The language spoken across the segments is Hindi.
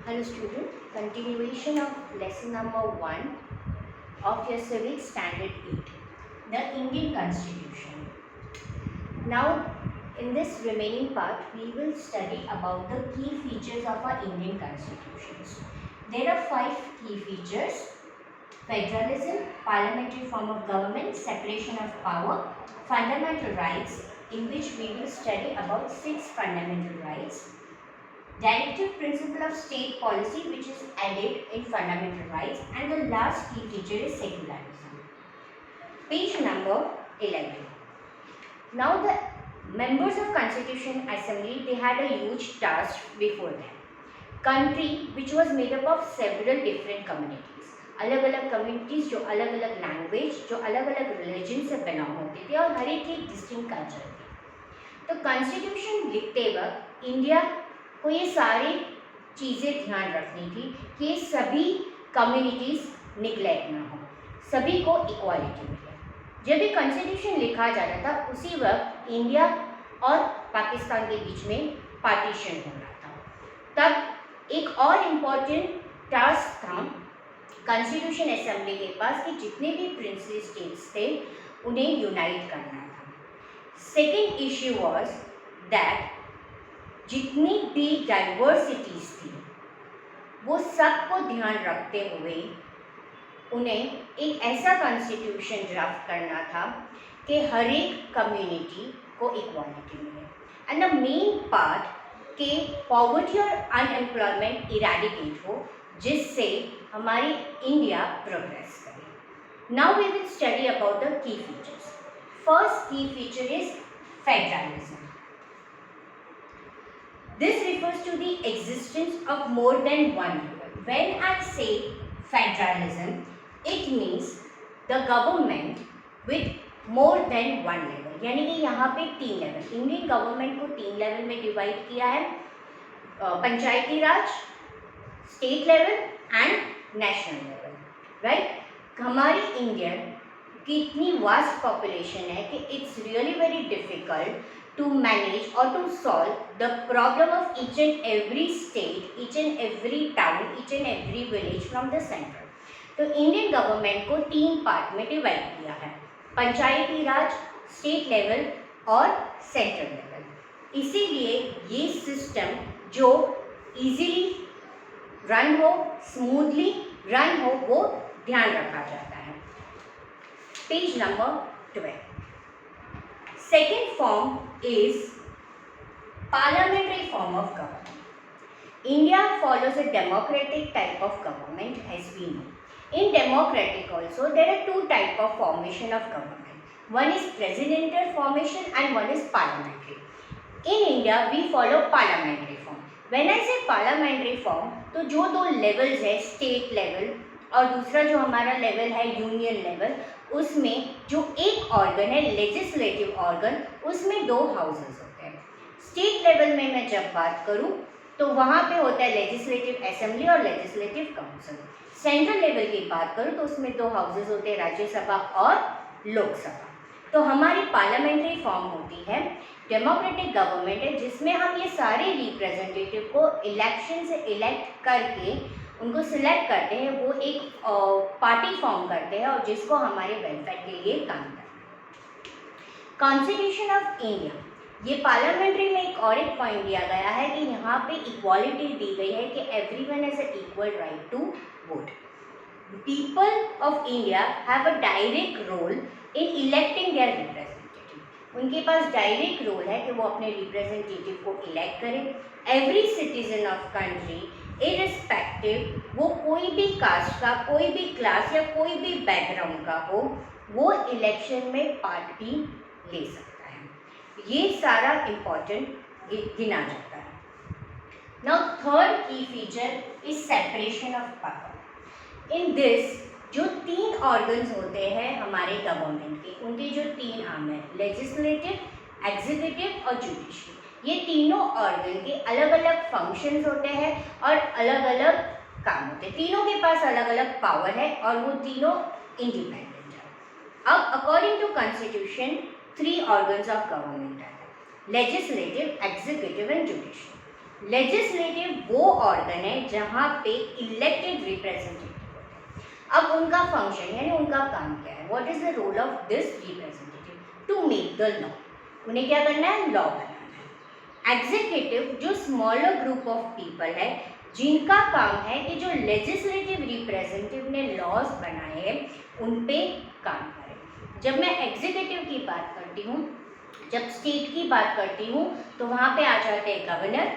Hello student, continuation of lesson number 1 of your Civic Standard 8, the Indian Constitution. Now in this remaining part we will study about the key features of our Indian Constitutions. There are 5 key features: federalism, parliamentary form of government, separation of power, fundamental rights, in which we will study about 6 fundamental rights, directive principle of state policy which is added in fundamental rights, and the last key feature is secularism. Page number 11. Now the members of Constitution Assembly, they had a huge task before them. Country which was made up of several different communities, अलग अलग कम्युनिटीज़ जो अलग अलग लैंग्वेज, जो अलग अलग रिलीजन से बिलोंग होते थे और हर एक की डिस्टिंक्ट कल्चर थी। तो कॉन्स्टिट्यूशन लिखते वक्त इंडिया को ये सारी चीज़ें ध्यान रखनी थी कि सभी कम्युनिटीज़ निगलेक्ट ना हो, सभी को इक्वालिटी मिले। जब ये कॉन्स्टिट्यूशन लिखा जा रहा था उसी वक्त इंडिया और पाकिस्तान के बीच में पार्टीशन हो रहा था। तब एक और इम्पॉर्टेंट टास्क था कॉन्स्टिट्यूशन असेंबली के पास कि जितने भी प्रिंसली स्टेट्स थे उन्हें यूनाइट करना था। सेकेंड इश्यू वाज दैट जितनी भी डाइवर्सिटीज़ थी वो सबको ध्यान रखते हुए उन्हें एक ऐसा कॉन्स्टिट्यूशन ड्राफ्ट करना था कि हर एक कम्युनिटी को इक्वालिटी मिले, एंड द मेन पार्ट कि पॉवर्टी और अनएम्प्लॉयमेंट इरेडिकेट हो, जिससे हमारी इंडिया प्रोग्रेस करे। Now we will study about the key features. First key feature is federalism. This refers to the existence of more than one level. When I say federalism, it means the government with more than one level. यानी कि यहाँ पे 3 लेवल, इंडियन गवर्नमेंट को 3 लेवल में डिवाइड किया है: panchayati raj, state level and national level, right. हमारी इंडिया की इतनी वास्ट पॉपुलेशन है कि it's really very difficult to manage or to solve the problem of each and every state, each and every town, each and every village from the center. तो इंडियन गवर्नमेंट को 3 पार्ट में डिवाइड किया है: पंचायती राज, स्टेट लेवल और सेंट्रल लेवल। इसीलिए ये सिस्टम जो इजीली रन हो, स्मूथली रन हो, वो ध्यान रखा जाता है। Page number 12. Second form is parliamentary form of government. India follows a democratic type of government, as we know. In democratic also, there are 2 types of formation of government. One is presidential formation and one is parliamentary. In India, we follow parliamentary form. When I say parliamentary form, तो जो 2 levels है, state level और दूसरा जो हमारा लेवल है यूनियन लेवल, उसमें जो एक ऑर्गन है लेजिस्लेटिव ऑर्गन, उसमें 2 हाउसेस होते हैं। स्टेट लेवल में मैं जब बात करूं तो वहाँ पे होता है लेजिस्लेटिव असेंबली और लेजिस्लेटिव काउंसिल। सेंट्रल लेवल की बात करूं तो उसमें 2 हाउसेस होते हैं, राज्यसभा और लोकसभा। तो हमारी पार्लियामेंट्री फॉर्म होती है, डेमोक्रेटिक गवर्नमेंट है, जिसमें हम ये सारे रिप्रेजेंटेटिव को इलेक्शन से इलेक्ट करके उनको सिलेक्ट करते हैं, वो एक पार्टी फॉर्म करते हैं और जिसको हमारे वेलफेयर के लिए काम करना है। कॉन्स्टिट्यूशन ऑफ इंडिया, ये पार्लियामेंट्री में एक और एक पॉइंट दिया गया है कि यहाँ पे इक्वालिटी दी गई है कि everyone has a equal right to vote. People of India have a direct role in electing their representative. उनके पास डायरेक्ट रोल है कि वो अपने रिप्रेजेंटेटिव को इलेक्ट करें। Every citizen of country irrespective, वो कोई भी कास्ट का, कोई भी क्लास या कोई भी बैकग्राउंड का हो, वो इलेक्शन में पार्ट भी ले सकता है। ये सारा इम्पॉर्टेंट गिना जाता है। नाउ थर्ड की feature is separation of power. In this जो 3 ऑर्गन्स होते हैं हमारे गवर्नमेंट के, उनके जो 3 आर्म है, लेजिस्लेटिव, एग्जीक्यूटिव और जुडिशरी, ये तीनों ऑर्गन के अलग अलग फंक्शंस होते हैं और अलग अलग काम होते हैं। तीनों के पास अलग अलग पावर है और वो तीनों इंडिपेंडेंट है। अब according to constitution 3 organs of government है: legislative, executive and judiciary. Legislative वो ऑर्गन है जहाँ पे इलेक्टेड रिप्रेजेंटेटिव होते हैं। अब उनका फंक्शन यानी उनका काम क्या है, what is the role of this representative? To make the law. उन्हें क्या करना है? लॉ बनाना है। एग्जीक्यूटिव जो स्मॉलर ग्रुप ऑफ पीपल है जिनका काम है कि जो लेजिस्लेटिव रिप्रेजेंटेटिव ने लॉज बनाए हैं उन पे काम करें। जब मैं एग्जीक्यूटिव की बात करती हूँ, जब स्टेट की बात करती हूँ, तो वहाँ पे आ जाते हैं governor,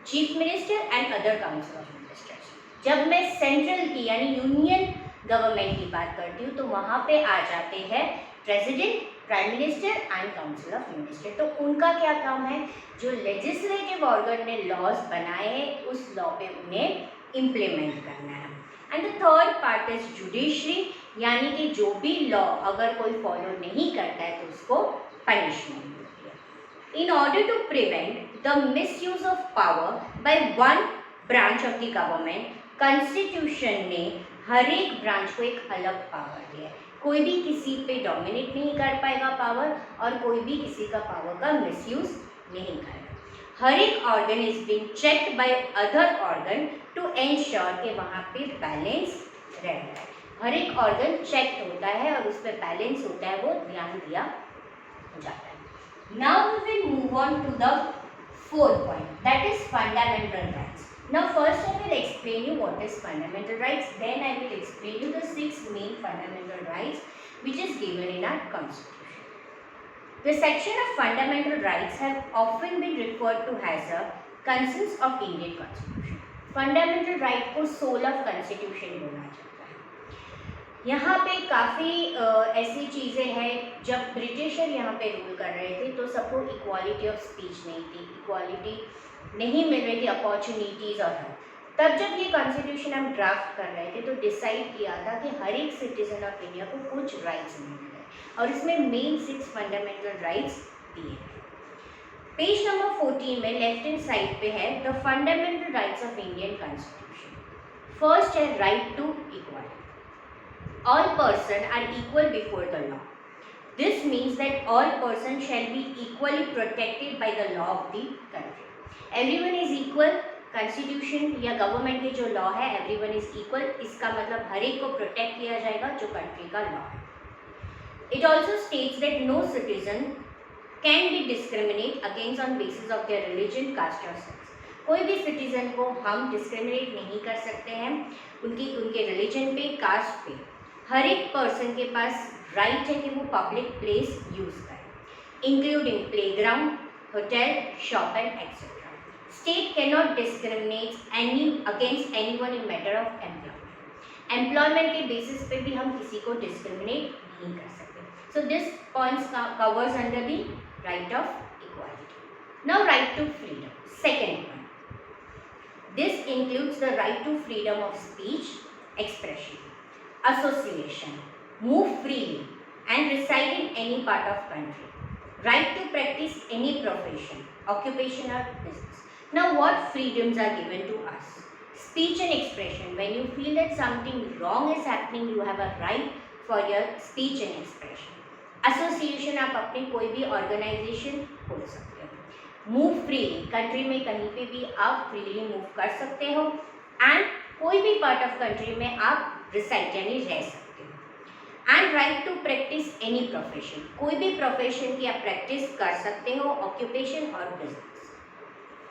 chief minister and other council of ministers. जब मैं सेंट्रल की यानी यूनियन गवर्नमेंट की बात करती हूँ तो वहाँ पे आ जाते हैं president, prime minister and council of minister. तो उनका क्या काम है? जो लेजिस्लेटिव ऑर्गन ने लॉज बनाए हैं उस लॉ पे उन्हें इम्प्लीमेंट करना है। And the third part is judiciary, यानी कि जो भी लॉ अगर कोई फॉलो नहीं करता है तो उसको पनिशमेंट होती है। In order to prevent the misuse of power by one branch of the government, constitution ने हर एक ब्रांच को एक अलग पावर दिया है। कोई भी किसी पे डोमिनेट नहीं कर पाएगा पावर, और कोई भी किसी का पावर का मिसयूज नहीं करेगा। हर एक organ is being checked by other organ to ensure कि वहाँ पे बैलेंस रह रहा है। हर एक ऑर्गन चेक होता है और उस पर बैलेंस होता है, वो ध्यान दिया जाता है। Now we will move on to the fourth point, that is fundamental rights. Now first I will explain you what is fundamental rights, then I will explain you the 6 main fundamental rights which is given in our constitution. The section of fundamental rights have often been referred to as a concerns of Indian constitution. Fundamental right को soul of constitution बोला जाता है। यहाँ पे काफ़ी ऐसी चीज़ें हैं, जब ब्रिटिशर यहाँ पे रूल कर रहे थे तो सबको इक्वालिटी ऑफ स्पीच नहीं थी, इक्वालिटी नहीं मिल रही थी, अपॉर्चुनिटीज़ और हर। तब जब ये कॉन्स्टिट्यूशन हम ड्राफ्ट कर रहे थे तो डिसाइड किया था कि हर एक सिटीजन ऑफ इंडिया को कुछ राइट्स मिल रहे हैं और इसमें मेन 6 फंडामेंटल राइट्स दिए हैं। पेज नंबर 14 में लेफ्ट हैंड साइड पे है the fundamental rights of Indian constitution. First है right to equality. All persons are equal before the law. This means that all persons shall be equally protected by the law of the country. Everyone is equal. Constitution या गवर्नमेंट के जो लॉ है everyone is equal, इसका मतलब हर एक को प्रोटेक्ट किया जाएगा जो कंट्री का लॉ है। It also states that no citizen can be discriminated against on basis of their religion, caste or sex. कोई भी सिटीजन को हम डिस्क्रिमिनेट नहीं कर सकते हैं उनके रिलीजन पे, कास्ट पे। हर एक पर्सन के पास राइट है कि वो पब्लिक प्लेस यूज करे, including playground, hotel, shop and etcetera. State can not discriminate against anyone in matter of employment. Employment के बेसिस पे भी हम किसी को डिस्क्रिमिनेट नहीं कर सकते। So this points covers under the right of equality. Now right to freedom, second point. This includes the right to freedom of speech, expression, association, move freely and reside in any part of country, right to practice any profession, occupation or business. Now what freedoms are given to us? Speech and expression. When you feel that something wrong is happening, you have a right for your speech and expression. Association, आप अपने कोई भी ऑर्गेनाइजेशन खोल सकते हो। मूव फ्रीली, कंट्री में कहीं पे भी आप फ्रीली मूव कर सकते हो। एंड कोई भी पार्ट ऑफ कंट्री में आप रिसाइड यानी रह सकते हो। And right to practice any profession, कोई भी प्रोफेशन की आप प्रैक्टिस कर सकते हो, ऑक्यूपेशन और business.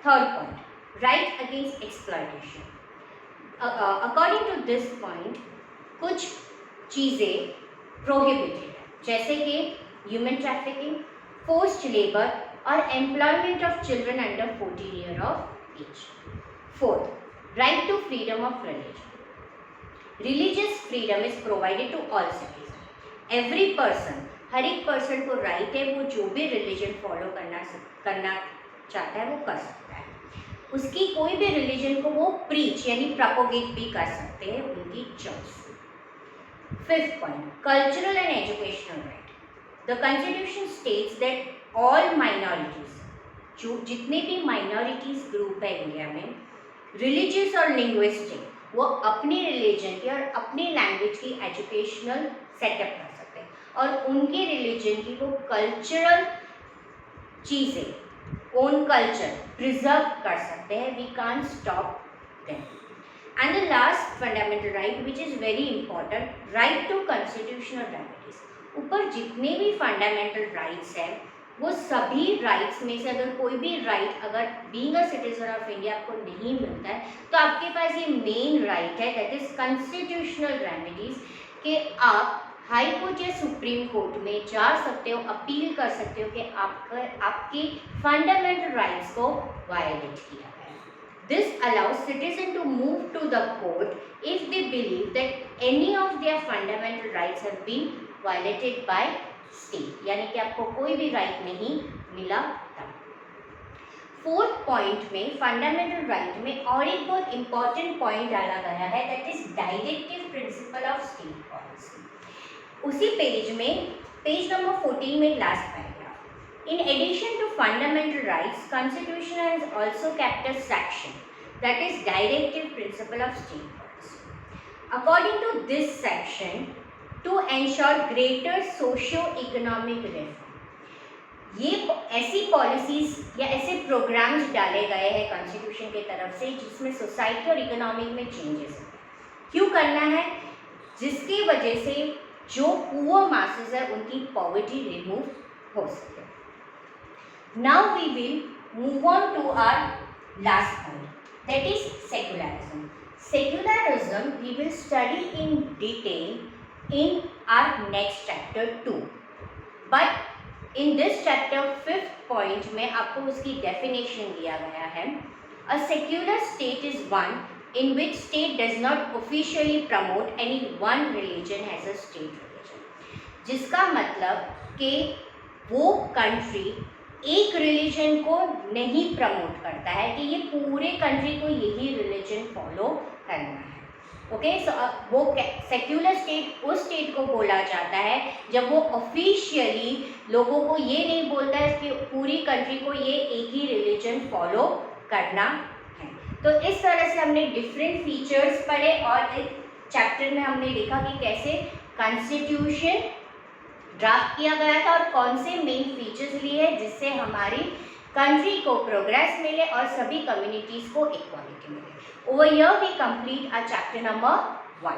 Third point, right against exploitation. According to this point कुछ चीज़ें प्रोहिबिटेड है, जैसे कि ह्यूमन ट्रैफिकिंग, फोर्स्ड लेबर और employment of children under 14 year of age. Fourth, right to freedom of religion. Religious freedom is provided to all citizens. Every person, हर एक पर्सन को राइट है वो जो भी रिलीजन फॉलो करना चाहता है वो कर सकता है। उसकी कोई भी रिलीजन को वो प्रीच यानी प्रोपोगेट भी कर सकते हैं, उनकी choice. Fifth point, cultural and educational right. The constitution states that all minorities, जो जितने भी माइनॉरिटीज ग्रुप है इंडिया में, रिलीजियस और लिंग्विस्टिक, वो अपनी रिलीजन की और अपनी लैंग्वेज की एजुकेशनल सेटअप कर सकते हैं और उनके रिलीजन की वो कल्चरल चीज़ें own culture preserve कर सकते हैं, we can't stop them. And the last fundamental right which is very important, right to constitutional remedies. ऊपर जितने भी fundamental rights हैं वो सभी राइट्स में से अगर कोई भी राइट अगर being a citizen of India आपको नहीं मिलता है तो आपके पास ये मेन राइट है, दैट इज कॉन्स्टिट्यूशनल रेमेडीज, कि आप हाई कोर्ट या सुप्रीम कोर्ट में जा सकते हो, अपील कर सकते हो कि आपके फंडामेंटल राइट्स को वायलेट किया है. This allows citizen to move to the court if they believe that any of their fundamental rights have been violated by state, यानी कि आपको कोई भी राइट नहीं मिला था. फोर्थ पॉइंट में फंडामेंटल राइट में और एक बहुत इंपॉर्टेंट पॉइंट डाला गया है, that is directive principle of state policy. उसी पेज में पेज नंबर 14 में last paragraph, in addition to fundamental rights constitution has also kept a section that is directive principle of state policy. According to this section, to ensure greater socio economic reform, ये ऐसी पॉलिसीज या ऐसे प्रोग्राम्स डाले गए हैं कॉन्स्टिट्यूशन की तरफ से जिसमें सोसाइटी और इकोनॉमिक में चेंजेस हैं. क्यों करना है? जिसकी वजह से जो पुअर मासेस है उनकी पॉवर्टी रिमूव हो सके. Now we will move on to our last point, that is secularism. Secularism we will study in detail in our next chapter 2, but in this chapter 5th point में आपको उसकी definition दिया गया है. A secular state is one in which state does not officially promote any one religion as a state religion. जिसका मतलब कि वो country एक रिलीजन को नहीं प्रमोट करता है कि ये पूरे कंट्री को यही रिलीजन फॉलो करना है. ओके, सो वो सेक्युलर स्टेट उस स्टेट को बोला जाता है जब वो ऑफिशियली लोगों को ये नहीं बोलता है कि पूरी कंट्री को ये एक ही रिलीजन फॉलो करना है. तो इस तरह से हमने डिफरेंट फीचर्स पढ़े और इस चैप्टर में हमने देखा कि कैसे कॉन्स्टिट्यूशन ड्राफ्ट किया गया था और कौन से मेन फीचर्स लिए जिससे हमारी कंट्री को प्रोग्रेस मिले और सभी कम्युनिटीज़ को इक्वालिटी मिले. Over here we complete our chapter number 1.